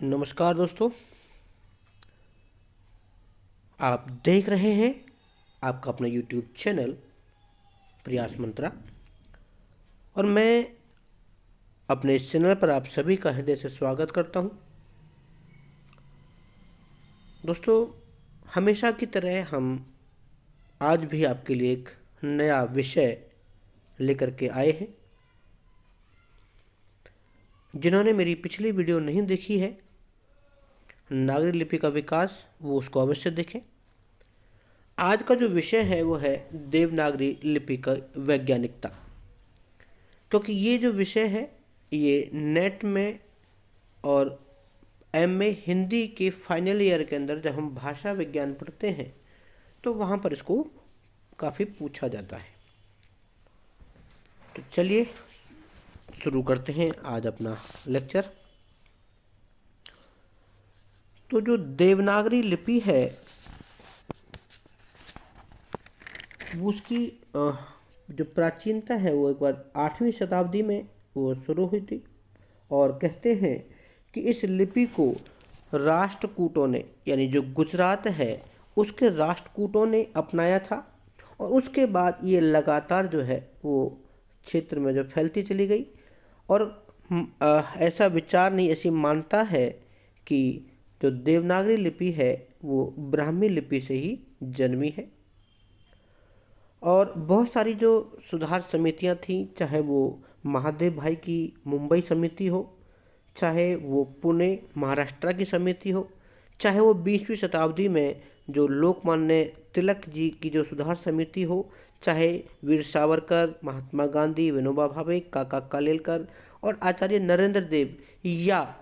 नमस्कार दोस्तों, आप देख रहे हैं आपका अपना YouTube चैनल प्रयास मंत्रा। और मैं अपने इस चैनल पर आप सभी का हृदय से स्वागत करता हूं। दोस्तों, हमेशा की तरह हम आज भी आपके लिए एक नया विषय लेकर के आए हैं। जिन्होंने मेरी पिछली वीडियो नहीं देखी है, नागरी लिपि का विकास, वो उसको अवश्य देखें। आज का जो विषय है वो है देवनागरी लिपि का वैज्ञानिकता। क्योंकि ये जो विषय है ये नेट में और एमए हिंदी के फाइनल ईयर के अंदर जब हम भाषा विज्ञान पढ़ते हैं तो वहाँ पर इसको काफ़ी पूछा जाता है। तो चलिए शुरू करते हैं आज अपना लेक्चर। तो जो देवनागरी लिपि है वो उसकी जो प्राचीनता है वो एक बार 8वीं शताब्दी में वो शुरू हुई थी। और कहते हैं कि इस लिपि को राष्ट्रकूटों ने, यानी जो गुजरात है उसके राष्ट्रकूटों ने अपनाया था। और उसके बाद ये लगातार जो है वो क्षेत्र में जो फैलती चली गई। और ऐसा विचार नहीं, ऐसी मान्यता है कि जो देवनागरी लिपि है वो ब्राह्मी लिपि से ही जन्मी है। और बहुत सारी जो सुधार समितियां थीं, चाहे वो महादेव भाई की मुंबई समिति हो, चाहे वो पुणे महाराष्ट्र की समिति हो, चाहे वो 20वीं शताब्दी में जो लोकमान्य तिलक जी की जो सुधार समिति हो, चाहे वीर सावरकर, महात्मा गांधी, विनोबा भावे, काका कालेलकर और आचार्य नरेंद्र देव, या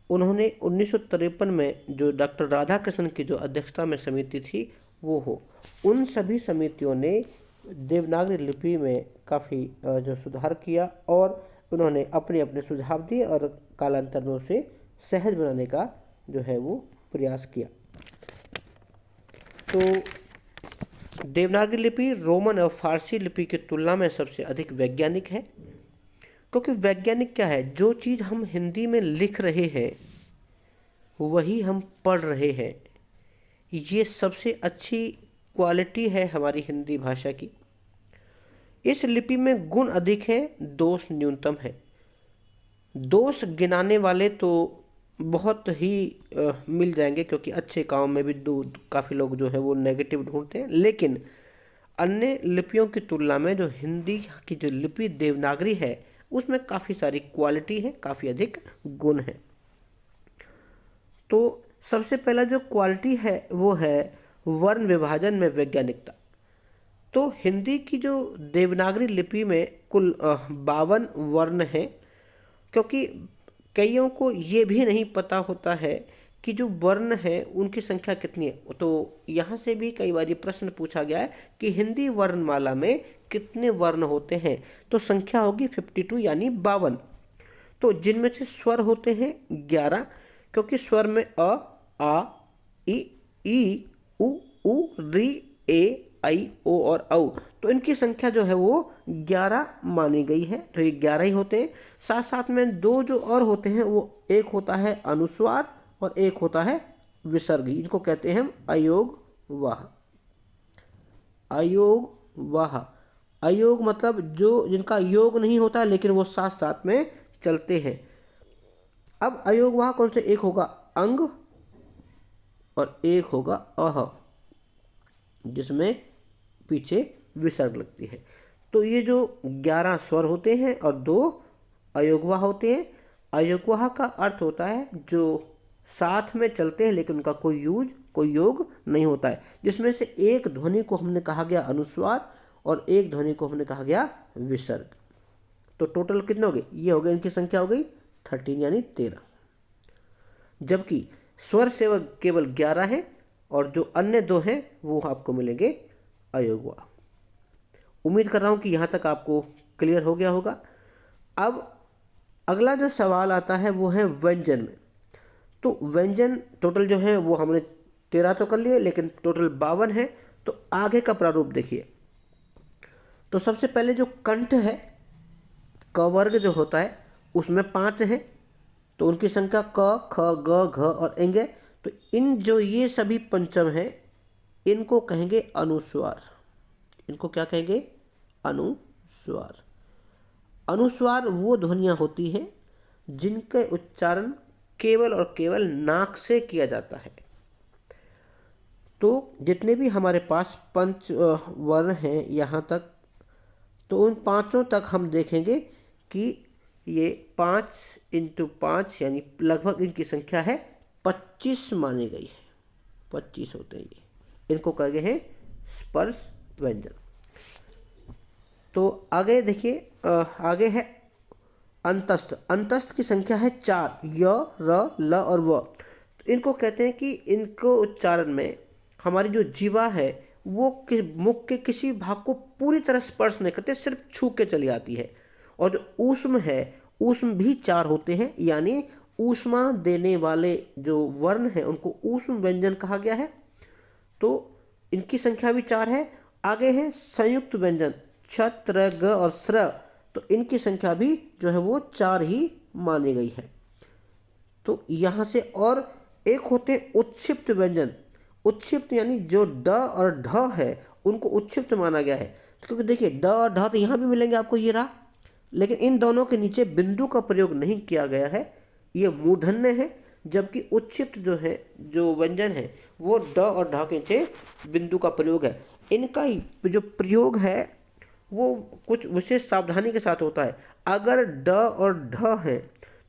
उन्होंने 1953 में जो डॉक्टर राधाकृष्णन की जो अध्यक्षता में समिति थी वो हो, उन सभी समितियों ने देवनागरी लिपि में काफ़ी जो सुधार किया और उन्होंने अपने अपने सुझाव दिए और कालांतर में उसे सहज बनाने का जो है वो प्रयास किया। तो देवनागरी लिपि रोमन और फारसी लिपि की तुलना में सबसे अधिक वैज्ञानिक है। क्योंकि वैज्ञानिक क्या है, जो चीज़ हम हिंदी में लिख रहे हैं वही हम पढ़ रहे हैं। ये सबसे अच्छी क्वालिटी है हमारी हिंदी भाषा की। इस लिपि में गुण अधिक हैं, दोष न्यूनतम है। दोष गिनाने वाले तो बहुत ही मिल जाएंगे, क्योंकि अच्छे काम में भी काफ़ी लोग जो है वो नेगेटिव ढूंढते हैं। लेकिन अन्य लिपियों की तुलना में जो हिंदी की जो लिपि देवनागरी है उसमें काफ़ी सारी क्वालिटी है, काफ़ी अधिक गुण है। तो सबसे पहला जो क्वालिटी है वो है वर्ण विभाजन में वैज्ञानिकता। तो हिंदी की जो देवनागरी लिपि में कुल 52 वर्ण हैं। क्योंकि कईयों को ये भी नहीं पता होता है कि जो वर्ण है उनकी संख्या कितनी है। तो यहाँ से भी कई बार ये प्रश्न पूछा गया है कि हिंदी वर्णमाला में कितने वर्ण होते हैं। तो संख्या होगी 52 यानी 52। तो जिनमें से स्वर होते हैं 11, क्योंकि स्वर में अ, आ, ई, उ, री, ए, आई, ओ और औ। तो इनकी संख्या जो है वो 11 मानी गई है। तो ये 11 ही होते हैं। साथ साथ में दो जो और होते हैं, वो एक होता है अनुस्वार और एक होता है विसर्ग। इनको कहते हैं हम अयोग वाह। अयोग वाह, अयोग मतलब जो जिनका योग नहीं होता लेकिन वो साथ साथ में चलते हैं। अब अयोग वाह कौन से, एक होगा अंग और एक होगा अह, जिसमें पीछे विसर्ग लगती है। तो ये जो 11 स्वर होते हैं और 2 अयोगवाह होते हैं। अयोगवाह का अर्थ होता है जो साथ में चलते हैं लेकिन उनका कोई योग नहीं होता है। जिसमें से एक ध्वनि को हमने कहा गया अनुस्वार और एक ध्वनि को हमने कहा गया विसर्ग। तो टोटल कितने हो गए, ये हो गए, इनकी संख्या हो गई 13 यानी 13। जबकि स्वर से केवल 11 हैं और जो अन्य 2 हैं वो आपको मिलेंगे अयोगवाह। उम्मीद कर रहा हूं कि यहां तक आपको क्लियर हो गया होगा। अब अगला जो सवाल आता है वो है व्यंजन में। तो व्यंजन टोटल जो है वो हमने 13 तो कर लिए, लेकिन टोटल 52 है। तो आगे का प्रारूप देखिए। तो सबसे पहले जो कंठ है, क वर्ग जो होता है उसमें 5 है। तो उनकी संख्या क, ख, ग, घ और एंग है। तो इन जो ये सभी पंचम हैं, इनको कहेंगे अनुस्वार। इनको क्या कहेंगे? अनुस्वार। अनुस्वार वो ध्वनियाँ होती हैं जिनके उच्चारण केवल और केवल नाक से किया जाता है। तो जितने भी हमारे पास पंच वर्ण हैं यहाँ तक, तो उन पांचों तक हम देखेंगे कि ये 5 × 5 यानी लगभग इनकी संख्या है 25 मानी गई है। 25 होते हैं ये। इनको कहे हैं स्पर्श व्यंजन। तो आगे देखिए, आगे है अंतस्थ। अंतस्थ की संख्या है 4, य, र, ल और व। तो इनको कहते हैं कि इनको उच्चारण में हमारी जो जीवा है वो मुख के किसी भाग को पूरी तरह स्पर्श नहीं करते, सिर्फ छू के चली आती है। और जो ऊष्म है, ऊष्म भी 4 होते हैं, यानी ऊष्मा देने वाले जो वर्ण हैं उनको ऊष्म व्यंजन कहा गया है। तो इनकी संख्या भी 4 है। आगे है संयुक्त व्यंजन, छ, त्र, ग और स्र। तो इनकी संख्या भी जो है वो 4 ही मानी गई है। तो यहाँ से और एक होते हैं उत्क्षिप्त व्यंजन। उत्क्षिप्त यानी जो ड और ढ है उनको उत्क्षिप्त माना गया है, क्योंकि देखिए ड और ढ तो यहाँ भी मिलेंगे आपको, ये रहा, लेकिन इन दोनों के नीचे बिंदु का प्रयोग नहीं किया गया है, ये मूर्धन्य है। जबकि उत्क्षिप्त जो है, जो व्यंजन है, वो ड और ढ के नीचे बिंदु का प्रयोग है। इनका जो प्रयोग है वो कुछ विशेष सावधानी के साथ होता है। अगर ड और ढ है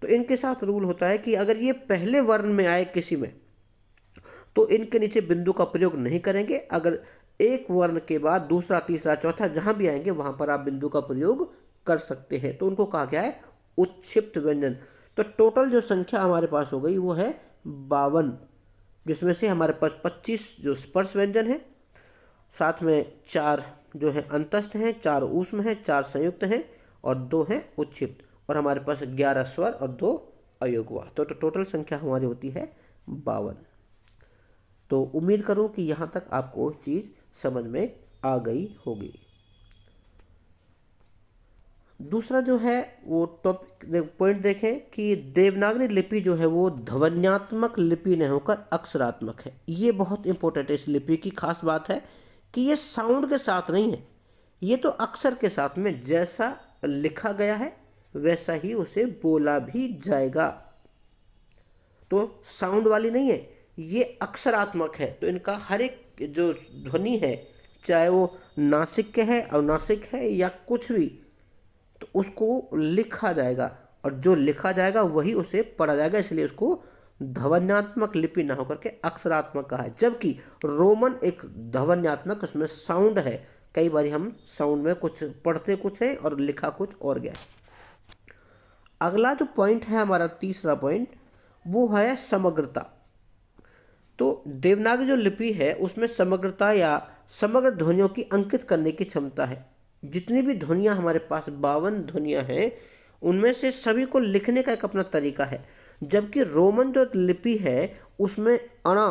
तो इनके साथ रूल होता है कि अगर ये पहले वर्ण में आए किसी में तो इनके नीचे बिंदु का प्रयोग नहीं करेंगे। अगर एक वर्ण के बाद दूसरा, तीसरा, चौथा जहां भी आएंगे वहां पर आप बिंदु का प्रयोग कर सकते हैं। तो उनको कहा गया है उत्क्षिप्त व्यंजन। तो टोटल जो संख्या हमारे पास हो गई वो है 52, जिसमें से हमारे पास 25 जो स्पर्श व्यंजन है, साथ में 4 जो है अंतस्थ हैं, 4 ऊष्म हैं, 4 संयुक्त हैं और 2 हैं उत्क्षिप्त, और हमारे पास 11 स्वर और 2 अयोगवा। तो टोटल संख्या हमारी होती है 52। तो उम्मीद करूं कि यहाँ तक आपको चीज़ समझ में आ गई होगी। दूसरा जो है वो टॉपिक पॉइंट देखें कि देवनागरी लिपि जो है वो ध्वन्यात्मक लिपि नहीं होकर अक्षरात्मक है। ये बहुत इंपॉर्टेंट है। इस लिपि की खास बात है कि ये साउंड के साथ नहीं है, ये तो अक्षर के साथ में जैसा लिखा गया है वैसा ही उसे बोला भी जाएगा। तो साउंड वाली नहीं है, ये अक्षरात्मक है। तो इनका हर एक जो ध्वनि है, चाहे वो नासिक के है, अनासिक है या कुछ भी, तो उसको लिखा जाएगा, और जो लिखा जाएगा वही उसे पढ़ा जाएगा। इसलिए उसको ध्वन्यात्मक लिपि ना होकर के अक्षरात्मक कहा है। जबकि रोमन एक ध्वन्यात्मक, उसमें साउंड है। कई बार हम साउंड में कुछ पढ़ते कुछ है और लिखा कुछ और गया। अगला जो पॉइंट है हमारा, तीसरा पॉइंट, वो है समग्रता। तो देवनागरी जो लिपि है उसमें समग्रता या समग्र ध्वनियों की अंकित करने की क्षमता है। जितनी भी ध्वनियाँ हमारे पास 52 ध्वनियाँ हैं, उनमें से सभी को लिखने का एक अपना तरीका है। जबकि रोमन जो लिपि है उसमें अणा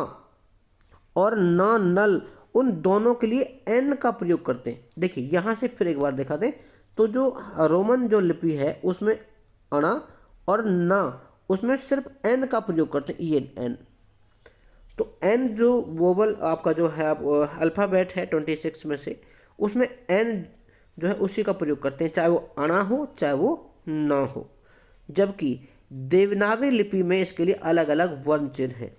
और न, नल, उन दोनों के लिए एन का प्रयोग करते हैं। देखिए यहाँ से फिर एक बार दिखा दें, तो जो रोमन जो लिपि है उसमें अणा और न, उसमें सिर्फ एन का प्रयोग करते हैं, ये एन। तो एन जो वोवल आपका जो है अल्फ़ाबेट है 26 में से, उसमें एन जो है उसी का प्रयोग करते हैं, चाहे वो अणा हो चाहे वो ना हो। जबकि देवनागरी लिपि में इसके लिए अलग अलग वर्ण चिन्ह हैं।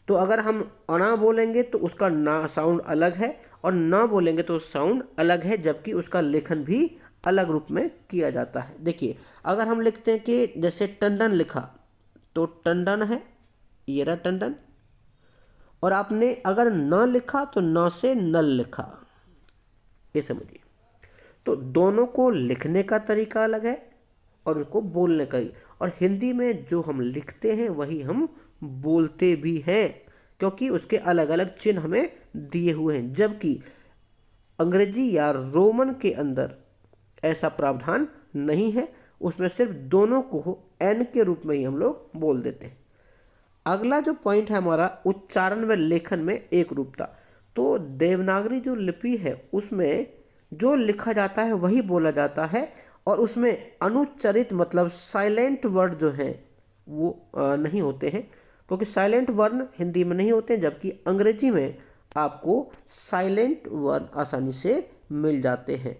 तो अगर हम अणा बोलेंगे तो उसका ना साउंड अलग है, और ना बोलेंगे तो साउंड अलग है, जबकि उसका लेखन भी अलग रूप में किया जाता है। देखिए अगर हम लिखते हैं कि जैसे टंडन लिखा, तो टंडन है, ये रहा टंडन। और आपने अगर न लिखा तो न से नल लिखा, ये समझिए। तो दोनों को लिखने का तरीका अलग है और उनको बोलने का ही। और हिंदी में जो हम लिखते हैं वही हम बोलते भी हैं, क्योंकि उसके अलग अलग चिन्ह हमें दिए हुए हैं। जबकि अंग्रेजी या रोमन के अंदर ऐसा प्रावधान नहीं है, उसमें सिर्फ दोनों को एन के रूप में ही हम लोग बोल देते हैं। अगला जो पॉइंट है हमारा, उच्चारण व लेखन में एक रूपता। तो देवनागरी जो लिपि है उसमें जो लिखा जाता है वही बोला जाता है, और उसमें अनुच्चरित मतलब साइलेंट वर्ड जो हैं वो नहीं होते हैं, क्योंकि साइलेंट वर्ण हिंदी में नहीं होते हैं, जबकि अंग्रेजी में आपको साइलेंट वर्ण आसानी से मिल जाते हैं।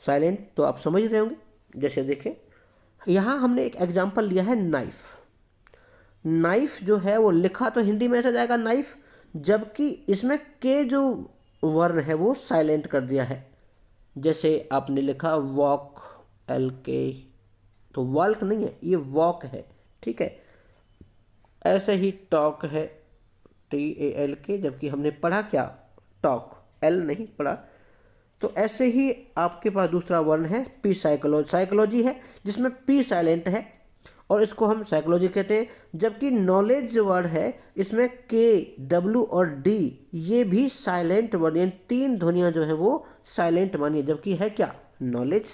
साइलेंट तो आप समझ रहे होंगे। जैसे देखें, यहाँ हमने एक एग्जाम्पल लिया है नाइफ। नाइफ जो है वो लिखा तो हिंदी में ऐसा जाएगा नाइफ, जबकि इसमें के जो वर्ण है वो साइलेंट कर दिया है। जैसे आपने लिखा वॉक, एल के, तो वॉल्क नहीं है, ये वॉक है, ठीक है। ऐसे ही टॉक है, टी ए एल के, जबकि हमने पढ़ा क्या, टॉक, एल नहीं पढ़ा। तो ऐसे ही आपके पास दूसरा वर्ण है पी, साइकोलॉजी, साइकोलॉजी है जिसमें पी साइलेंट है और इसको हम साइकोलॉजी कहते हैं। जबकि नॉलेज वर्ड है, इसमें के, डब्ल्यू और डी ये भी साइलेंट वर्ड, यानी 3 ध्वनियां जो है वो साइलेंट मानिए, जबकि है क्या, नॉलेज।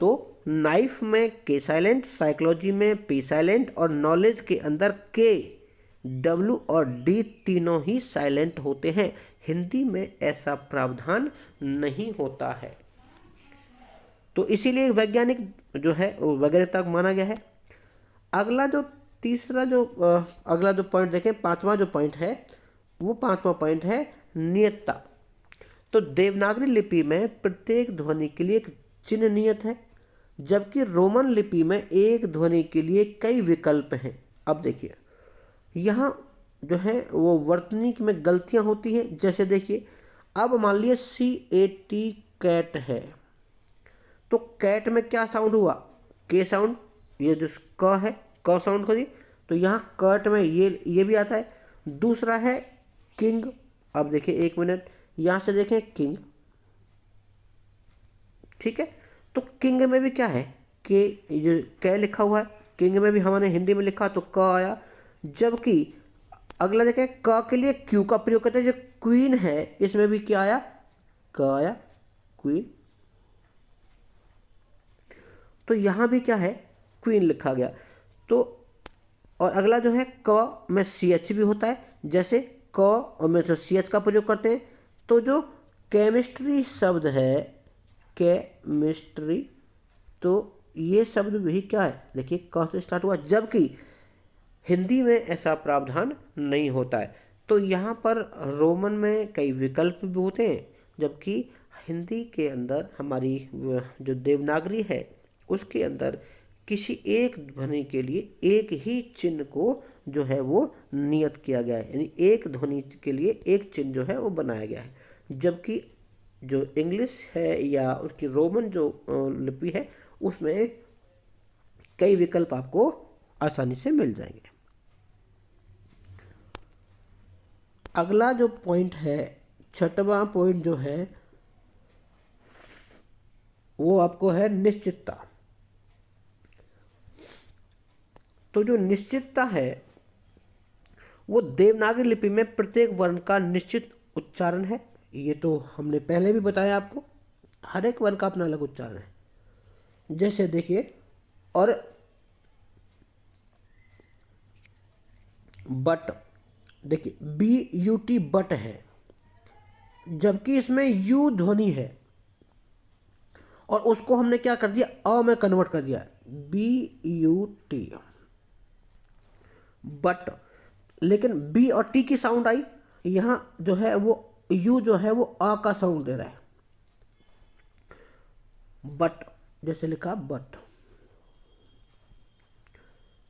तो नाइफ में के साइलेंट, साइकोलॉजी में पी साइलेंट और नॉलेज के अंदर के, डब्ल्यू और डी तीनों ही साइलेंट होते हैं। हिंदी में ऐसा प्रावधान नहीं होता है, तो इसीलिए वैज्ञानिक जो है वो वैज्ञानिकता माना गया है। अगला जो तीसरा जो अगला जो पॉइंट देखें, 5वां जो पॉइंट है वो 5वां पॉइंट है नियतता। तो देवनागरी लिपि में प्रत्येक ध्वनि के लिए एक चिन्ह नियत है, जबकि रोमन लिपि में एक ध्वनि के लिए कई विकल्प हैं। अब देखिए, यहाँ जो है वो वर्तनी में गलतियां होती हैं। जैसे देखिए, अब मान लिया CAT कैट है, तो कैट में क्या साउंड हुआ, के साउंड, ये जो क है क साउंड करिए, तो यहाँ कट में ये भी आता है। दूसरा है किंग, अब देखिए 1 मिनट, यहाँ से देखें किंग, ठीक है। तो किंग में भी क्या है, के, जो कै लिखा हुआ है, किंग में भी हमने हिंदी में लिखा तो क आया। जबकि अगला देखें, क के लिए क्यू का प्रयोग करते हैं, जो क्वीन है इसमें भी क्या आया, क आया, क्वीन। तो यहां भी क्या है, क्वीन लिखा गया। तो और अगला जो है क में CH भी होता है, जैसे क और में तो CH का प्रयोग करते हैं। तो जो केमिस्ट्री शब्द है, केमिस्ट्री, तो ये शब्द भी क्या है, देखिए क से स्टार्ट हुआ, जबकि हिंदी में ऐसा प्रावधान नहीं होता है। तो यहाँ पर रोमन में कई विकल्प भी होते हैं, जबकि हिंदी के अंदर हमारी जो देवनागरी है उसके अंदर किसी एक ध्वनि के लिए एक ही चिन्ह को जो है वो नियत किया गया है, यानी एक ध्वनि के लिए एक चिन्ह जो है वो बनाया गया है। जबकि जो इंग्लिश है या उसकी रोमन जो लिपि है उसमें कई विकल्प आपको आसानी से मिल जाएंगे। अगला जो पॉइंट है, 6वां पॉइंट जो है वो आपको है निश्चितता। तो जो निश्चितता है वो देवनागरी लिपि में प्रत्येक वर्ण का निश्चित उच्चारण है। ये तो हमने पहले भी बताया आपको, हर एक वर्ण का अपना अलग उच्चारण है। जैसे देखिए, और बट, देखिए BUT बट है, जबकि इसमें यू ध्वनि है और उसको हमने क्या कर दिया, अ में कन्वर्ट कर दिया, BUT बट। लेकिन बी और टी की साउंड आई, यहां जो है वो यू जो है वो आ का साउंड दे रहा है, बट, जैसे लिखा बट,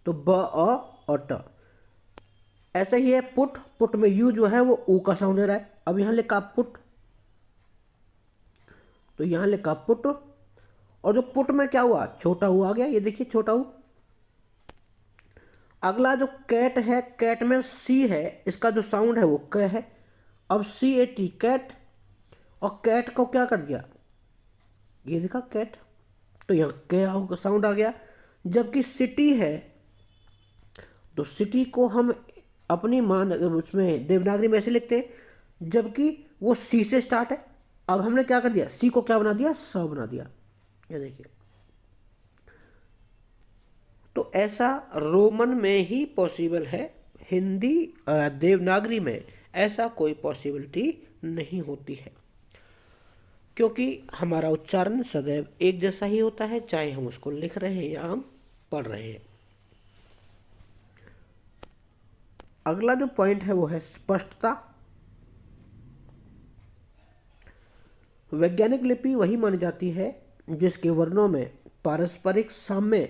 तो ब अ और ट। ऐसा ही है पुट, पुट में यू जो है वो ऊ का साउंड दे रहा है। अब यहां लिखा पुट, तो यहां लिखा पुट, और जो पुट में क्या हुआ, छोटा ऊ आ गया, ये देखिए छोटा ऊ। अगला जो कैट है, कैट में सी है, इसका जो साउंड है वो क है। अब CAT कैट, और कैट को क्या कर दिया, ये देखा कैट, तो यहाँ क साउंड आ गया। जबकि सिटी है, तो सिटी को हम अपनी मान उसमें देवनागरी में ऐसे लिखते हैं, जबकि वो सी से स्टार्ट है। अब हमने क्या कर दिया, सी को क्या बना दिया, स बना दिया, ये देखिए। तो ऐसा रोमन में ही पॉसिबल है, हिंदी देवनागरी में ऐसा कोई पॉसिबिलिटी नहीं होती है, क्योंकि हमारा उच्चारण सदैव एक जैसा ही होता है, चाहे हम उसको लिख रहे हैं या हम पढ़ रहे हैं। अगला जो पॉइंट है वो है स्पष्टता। वैज्ञानिक लिपि वही मानी जाती है जिसके वर्णों में पारस्परिक साम्य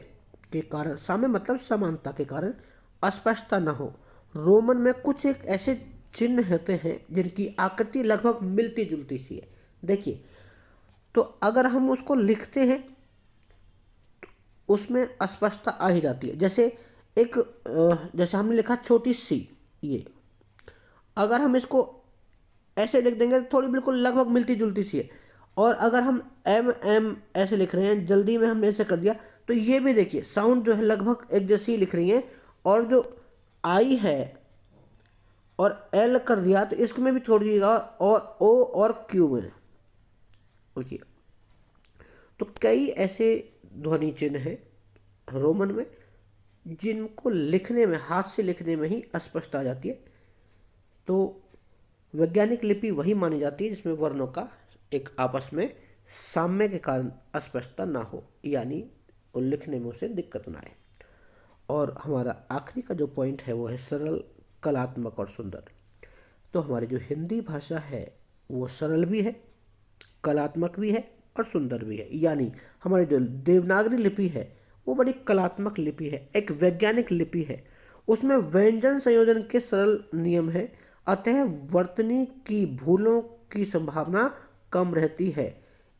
के कारण, साम्य मतलब समानता के कारण अस्पष्टता न हो। रोमन में कुछ एक ऐसे चिन्ह होते हैं जिनकी आकृति लगभग मिलती जुलती सी है। देखिए, तो अगर हम उसको लिखते हैं तो उसमें अस्पष्टता आ ही जाती है। जैसे जैसे हमने लिखा छोटी सी, ये अगर हम इसको ऐसे लिख देंगे तो थोड़ी बिल्कुल लगभग मिलती जुलती सी है। और अगर हम एम एम ऐसे लिख रहे हैं, जल्दी में हमने ऐसे कर दिया, तो ये भी देखिए साउंड जो है लगभग एक जैसी लिख रही है। और जो आई है और एल कर दिया तो इसमें भी छोड़ दीजिएगा, और ओ और क्यू में देखिए। तो कई ऐसे ध्वनि चिन्ह हैं रोमन में जिनको लिखने में, हाथ से लिखने में ही अस्पष्टता आ जाती है। तो वैज्ञानिक लिपि वही मानी जाती है जिसमें वर्णों का एक आपस में साम्य के कारण अस्पष्टता ना हो, यानी वो लिखने में उसे दिक्कत ना आए। और हमारा आखिरी का जो पॉइंट है वो है सरल, कलात्मक और सुंदर। तो हमारी जो हिंदी भाषा है वो सरल भी है, कलात्मक भी है और सुंदर भी है। यानी हमारी जो देवनागरी लिपि है वो बड़ी कलात्मक लिपि है, एक वैज्ञानिक लिपि है। उसमें व्यंजन संयोजन के सरल नियम है, अतः वर्तनी की भूलों की संभावना कम रहती है।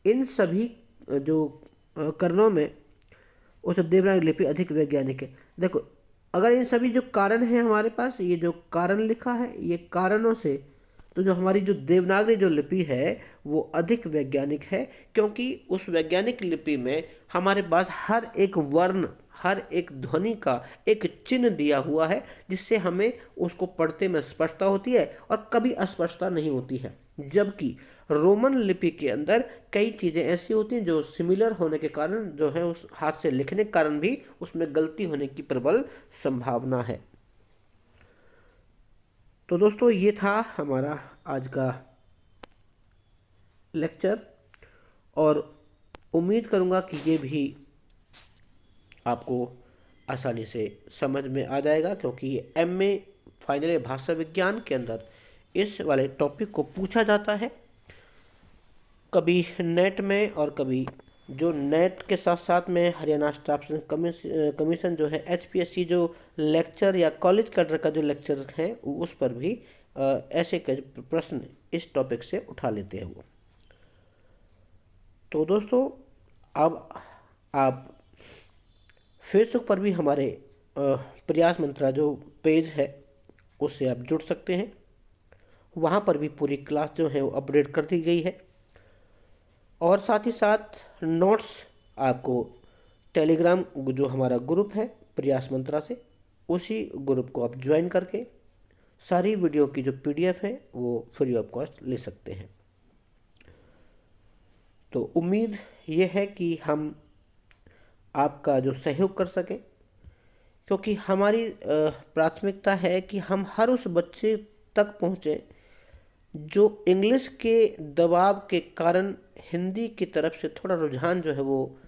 इन सभी जो कारणों में उस देवनागरी लिपि अधिक वैज्ञानिक है। देखो, अगर इन सभी जो कारण हैं हमारे पास, ये जो कारण लिखा है, ये कारणों से तो जो हमारी जो देवनागरी जो लिपि है वो अधिक वैज्ञानिक है, क्योंकि उस वैज्ञानिक लिपि में हमारे पास हर एक वर्ण, हर एक ध्वनि का एक चिन्ह दिया हुआ है, जिससे हमें उसको पढ़ते में स्पष्टता होती है और कभी अस्पष्टता नहीं होती है। जबकि रोमन लिपि के अंदर कई चीज़ें ऐसी होती हैं जो सिमिलर होने के कारण, जो है उस हाथ से लिखने के कारण भी उसमें गलती होने की प्रबल संभावना है। तो दोस्तों, ये था हमारा आज का लेक्चर, और उम्मीद करूँगा कि ये भी आपको आसानी से समझ में आ जाएगा, क्योंकि ये एमए फाइनल भाषा विज्ञान के अंदर इस वाले टॉपिक को पूछा जाता है, कभी नेट में और कभी जो नेट के साथ साथ में हरियाणा स्टाफ कमीशन जो है HPSC जो लेक्चर या कॉलेज कैडर का जो लेक्चर है उस पर भी ऐसे प्रश्न इस टॉपिक से उठा लेते हैं वो। तो दोस्तों, अब आप फेसबुक पर भी हमारे प्रयास मंत्रा जो पेज है उससे आप जुड़ सकते हैं। वहाँ पर भी पूरी क्लास जो है वो अपडेट कर दी गई है, और साथ ही साथ नोट्स आपको टेलीग्राम जो हमारा ग्रुप है प्रयास मंत्रा से, उसी ग्रुप को आप ज्वाइन करके सारी वीडियो की जो PDF है वो फ्री ऑफ कॉस्ट ले सकते हैं। तो उम्मीद ये है कि हम आपका जो सहयोग कर सकें, क्योंकि हमारी प्राथमिकता है कि हम हर उस बच्चे तक पहुँचें जो इंग्लिश के दबाव के कारण हिंदी की तरफ से थोड़ा रुझान जो है वो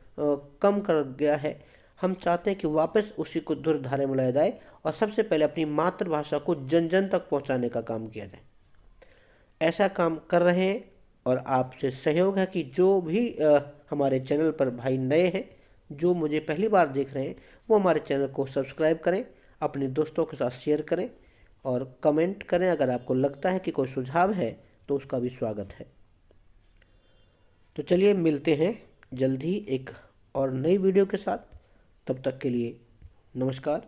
कम कर गया है। हम चाहते हैं कि वापस उसी को धुरधारे में लाया जाए और सबसे पहले अपनी मातृभाषा को जन जन तक पहुंचाने का काम किया जाए। ऐसा काम कर रहे हैं, और आपसे सहयोग है कि जो भी हमारे चैनल पर भाई नए हैं, जो मुझे पहली बार देख रहे हैं, वो हमारे चैनल को सब्सक्राइब करें, अपने दोस्तों के साथ शेयर करें और कमेंट करें। अगर आपको लगता है कि कोई सुझाव है तो उसका भी स्वागत है। तो चलिए मिलते हैं जल्द ही एक और नई वीडियो के साथ। तब तक के लिए नमस्कार।